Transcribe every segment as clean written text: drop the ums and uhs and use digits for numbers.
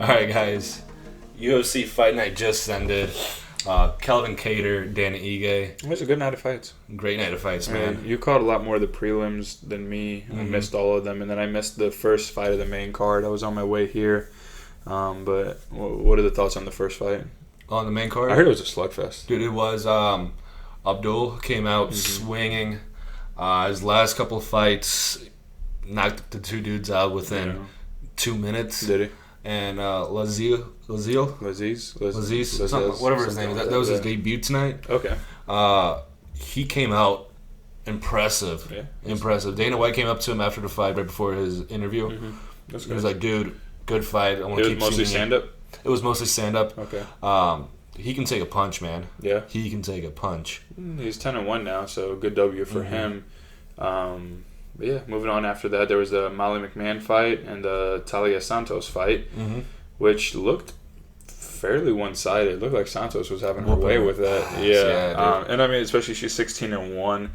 All right, guys. UFC Fight Night just ended. Kelvin Kattar, Dan Ige. It was a good night of fights. Great night of fights, man. You caught a lot more of the prelims than me. I missed all of them, and then I missed the first fight of the main card. I was on my way here. But what are the thoughts on the first fight? On the main card? I heard it was a slugfest. Dude, it was. Abdul came out swinging. His last couple of fights knocked the two dudes out within 2 minutes. Did he? And Lazzez, whatever his name is. That was his debut tonight. Okay. He came out impressive. Yeah. Impressive. Dana White came up to him after the fight, right before his interview. He was like, dude, good fight. I want to keep seeing it. It was mostly stand-up? It was mostly stand-up. Okay. He can take a punch, man. Yeah. He can take a punch. He's 10-1 now, so good W for him. But yeah, moving on after that, there was the McCann fight and the Taila Santos fight, which looked fairly one-sided. It looked like Santos was having her way with that. Yeah. And I mean, especially she's 16-1.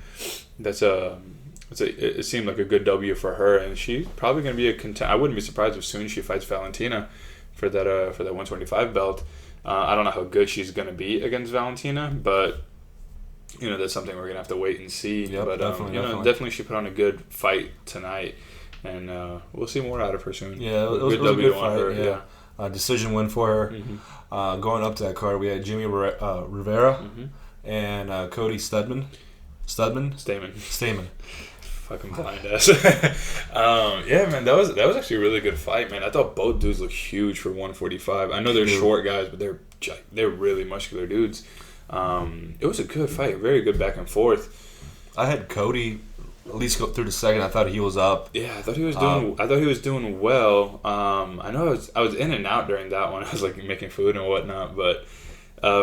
It seemed like a good W for her, and she's probably going to be a contender. I wouldn't be surprised if soon she fights Valentina for that 125 belt. I don't know how good she's going to be against Valentina, but that's something we're going to have to wait and see. Yep, but definitely she put on a good fight tonight, and we'll see more out of her soon. Yeah, it was a good fight. Yeah. Decision win for her. Going up to that card, we had Jimmie Rivera and Cody Stamann. Fucking blind ass. Yeah, man, that was actually a really good fight, man. I thought both dudes looked huge for 145. I know they're short guys, but they're really muscular dudes. It was a good fight, very good back and forth. I had Cody at least go through the second. I thought he was up. Yeah, I thought he was doing well. I know I was in and out during that one. I was like making food and whatnot, but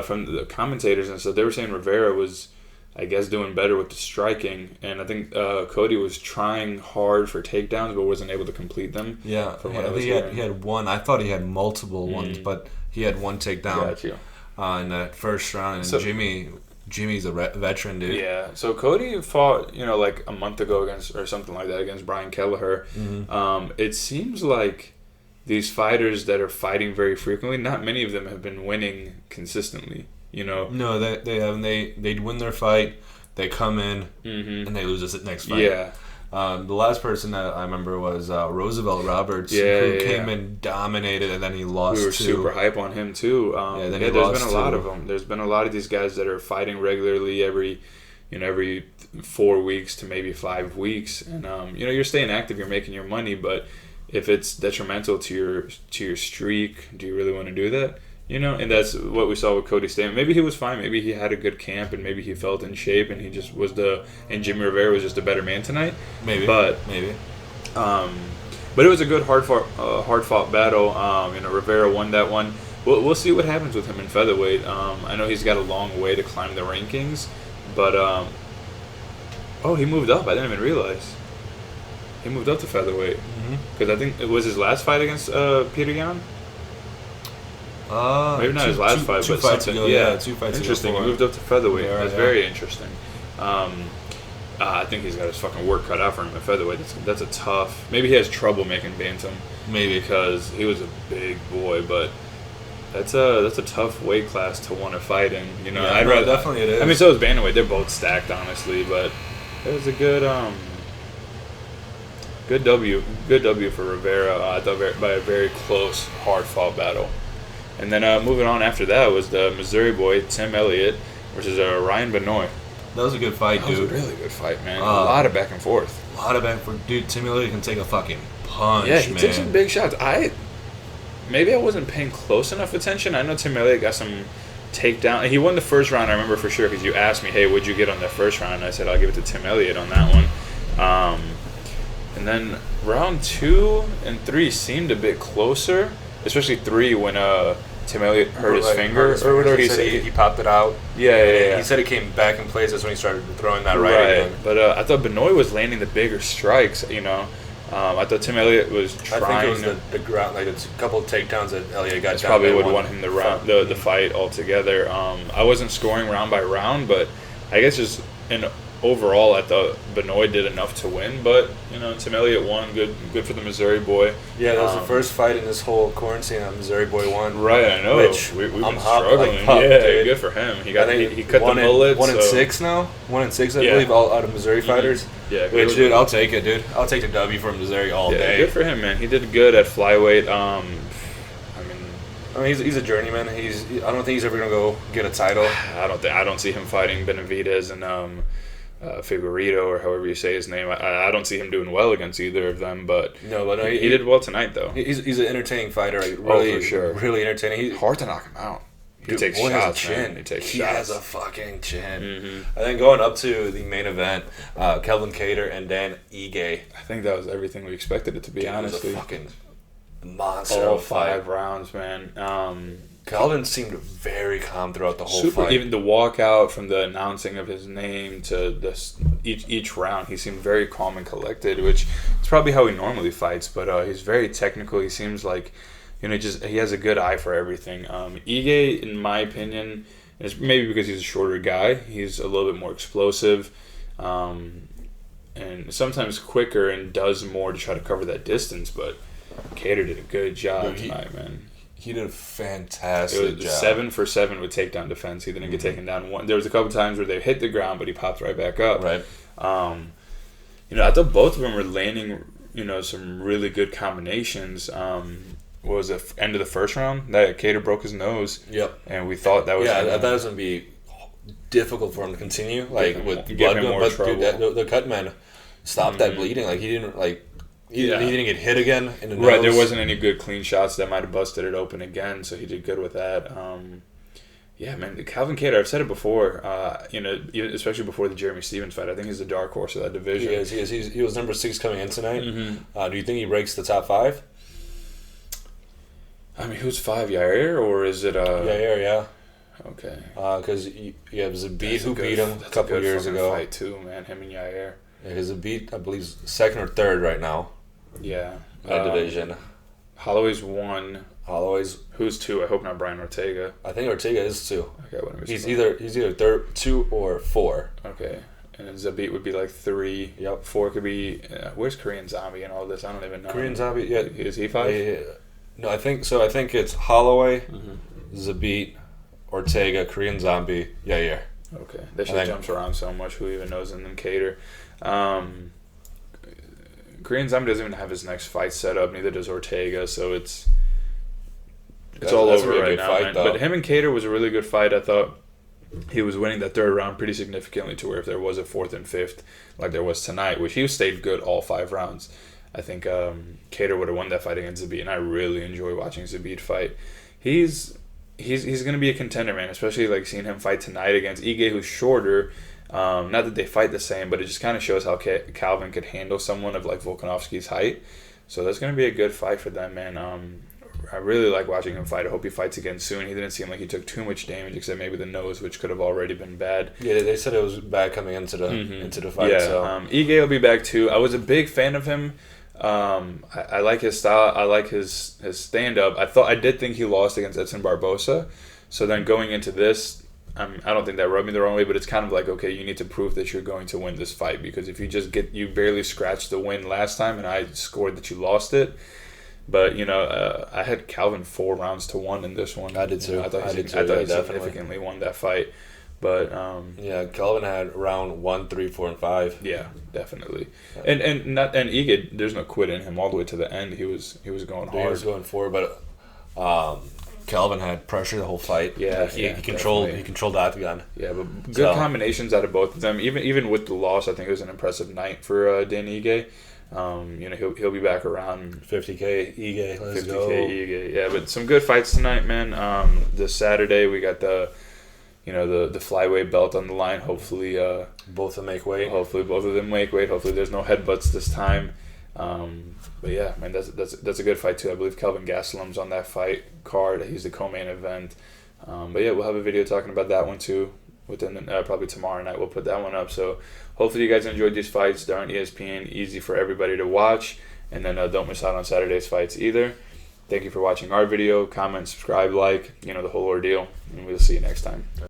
from the commentators and stuff, they were saying Rivera was, I guess, doing better with the striking, and I think Cody was trying hard for takedowns but wasn't able to complete them. Yeah, he had one. I thought he had multiple ones, but he had one takedown. Gotcha. In that first round, and Jimmy's a veteran, dude. Yeah, so Cody fought, like a month ago against Brian Kelleher. It seems like these fighters that are fighting very frequently, not many of them have been winning consistently. No, they haven't. They win their fight, they come in, and they lose the next fight. Yeah. The last person that I remember was Roosevelt Roberts, who came in, dodominated, and then he lost. We were super hype on him too. There's been a lot of them. There's been a lot of these guys that are fighting regularly every 4 weeks to maybe 5 weeks, and you're staying active, you're making your money, but if it's detrimental to your streak, do you really want to do that? And that's what we saw with Cody Stamann. Maybe he was fine. Maybe he had a good camp, and maybe he felt in shape, and he just was and Jimmie Rivera was just a better man tonight. Maybe. But it was a good hard fought battle. Rivera won that one. We'll see what happens with him in featherweight. I know he's got a long way to climb the rankings, but he moved up. I didn't even realize. He moved up to featherweight because I think it was his last fight against Peter Yan. Maybe not his last fight, but fights something. Ago, yeah, 2 fights interesting. ago. He moved up to featherweight. That's very interesting. I think he's got his fucking work cut out for him at featherweight. That's a tough. Maybe he has trouble making bantam. Maybe because he was a big boy, but that's a tough weight class to want to fight in. I'd rather definitely it is. I mean, so is bantamweight. They're both stacked, honestly, but it was a good W for Rivera. I thought by a very close, hard fought battle. And then moving on after that was the Missouri boy, Tim Elliott, versus Ryan Benoit. That was a good fight, dude. That was a really good fight, man. A lot of back and forth. Dude, Tim Elliott can take a fucking punch, man. Yeah, he took some big shots. Maybe I wasn't paying close enough attention. I know Tim Elliott got some takedown. He won the first round, I remember for sure, because you asked me, hey, what'd you get on the first round? And I said, I'll give it to Tim Elliott on that one. And then round 2 and 3 seemed a bit closer. Especially 3 when Tim Elliott hurt his finger. Or whatever he said. He popped it out. Yeah. He said it came back in place. That's when he started throwing that right again. But I thought Benoit was landing the bigger strikes, I thought Tim Elliott was trying. I think it was the ground, like it's a couple of takedowns that Elliott got. That's probably what won him the fight altogether. I wasn't scoring round by round, but I guess just in overall, I thought Benoit did enough to win, but Tim Elliott won. Good for the Missouri boy. Yeah, that was the first fight in this whole quarantine that Missouri boy won. Right, I know. We've been struggling. Good for him. He cut the mullet. 1-6 now. 1-6, I believe, all out of Missouri fighters. Yeah, which, dude, I'll take it, dude. I'll take the W from Missouri all day. Good for him, man. He did good at flyweight. I mean, he's a journeyman. I don't think he's ever gonna go get a title. I don't see him fighting Benavidez and Figueiredo, or however you say his name. I don't see him doing well against either of them. But he did well tonight, though. He's an entertaining fighter. Really, for sure. Really entertaining. Hard to knock him out. He takes shots, man. He has a fucking chin. Mm-hmm. And then going up to the main event, Calvin Kattar and Dan Ige. I think that was everything we expected it to be, honestly. It was a fucking monster. All 5 rounds, man. Calvin seemed very calm throughout the whole fight. Even the walkout, from the announcing of his name to each round, he seemed very calm and collected, which is probably how he normally fights. But he's very technical. He seems like he has a good eye for everything. Ige, in my opinion, is maybe because he's a shorter guy, he's a little bit more explosive, and sometimes quicker, and does more to try to cover that distance. But Kattar did a good job tonight, man. He did a fantastic job. 7 for 7 with takedown defense. He didn't get taken down one. There was a couple times where they hit the ground, but he popped right back up. Right. I thought both of them were landing, some really good combinations. What was it, end of the first round? That Kattar broke his nose. Yep. And we thought that was... Yeah, I thought it was going to be difficult for him to continue. With give blood him going, more but trouble. Dude, the cut man stopped that bleeding. He didn't, He didn't get hit again in the nose. Right, there wasn't any good clean shots that might have busted it open again, so he did good with that. Man, Calvin Kattar, I've said it before, especially before the Jeremy Stephens fight, I think he's the dark horse of that division. He is. He was number 6 coming in tonight. Mm-hmm. Do you think he breaks the top 5? I mean, who's 5, Yair, or is it... Yair, yeah. Okay. Because it was Zabit who beat him a couple years ago. Fight too, man, him and Yair. Yeah, because Zabit, I believe, 2nd or 3rd right now. Yeah. That division. Holloway's 1. Holloway's... Who's 2? I hope not Brian Ortega. I think Ortega is 2. Okay, he's either 2 or 4. Okay. And then Zabit would be 3. Yep. 4 could be... where's Korean Zombie and all this? I don't even know. Korean Zombie, yeah. Is he 5? No, I think so. I think it's Holloway, Zabit, Ortega, Korean Zombie, Yair. Okay. That shit jumps around so much. Who even knows? And then Kattar. Korean Zombie doesn't even have his next fight set up. Neither does Ortega. So it's all over really right now. Fight, but him and Kattar was a really good fight. I thought he was winning that 3rd round pretty significantly, to where if there was a 4th and 5th like there was tonight, which he stayed good all 5 rounds, I think Kattar would have won that fight against Zabit, and I really enjoy watching Zabit fight. He's going to be a contender, man, especially seeing him fight tonight against Ige, who's shorter. Not that they fight the same, but it just kind of shows how Calvin could handle someone of Volkanovski's height. So that's going to be a good fight for them, man. I really like watching him fight. I hope he fights again soon. He didn't seem like he took too much damage, except maybe the nose, which could have already been bad. Yeah, they said it was bad coming into the fight. Yeah, so. Ige will be back too. I was a big fan of him. I like his style. I like his stand-up. I did think he lost against Edson Barbosa. So then going into this, I don't think that rubbed me the wrong way, but it's kind of okay, you need to prove that you're going to win this fight, because if you barely scratched the win last time, and I scored that you lost it. But I had Calvin 4 rounds to 1 in this one. I did too. I thought he significantly won that fight. But Calvin had round 1, 3, 4, and 5. Yeah, definitely. Yeah. And Ige, there's no quit in him all the way to the end. He was going hard. He was going forward, but Calvin had pressure the whole fight. Yeah, he controlled the octagon. Yeah, but good combinations out of both of them. Even with the loss, I think it was an impressive night for Dan Ige. He'll be back around 50K Ige. Let's 50K go. Ige. Yeah, but some good fights tonight, man. This Saturday we got the flyweight belt on the line. Hopefully, both of them make weight. Hopefully, both of them make weight. Hopefully, there's no headbutts this time. But yeah, man, that's a good fight too. I believe Kelvin Gastelum's on that fight card. He's the co-main event. But yeah, we'll have a video talking about that one too. Within probably tomorrow night, we'll put that one up. So hopefully you guys enjoyed these fights. They're on ESPN, easy for everybody to watch. And then don't miss out on Saturday's fights either. Thank you for watching our video. Comment, subscribe, like, the whole ordeal. And we'll see you next time.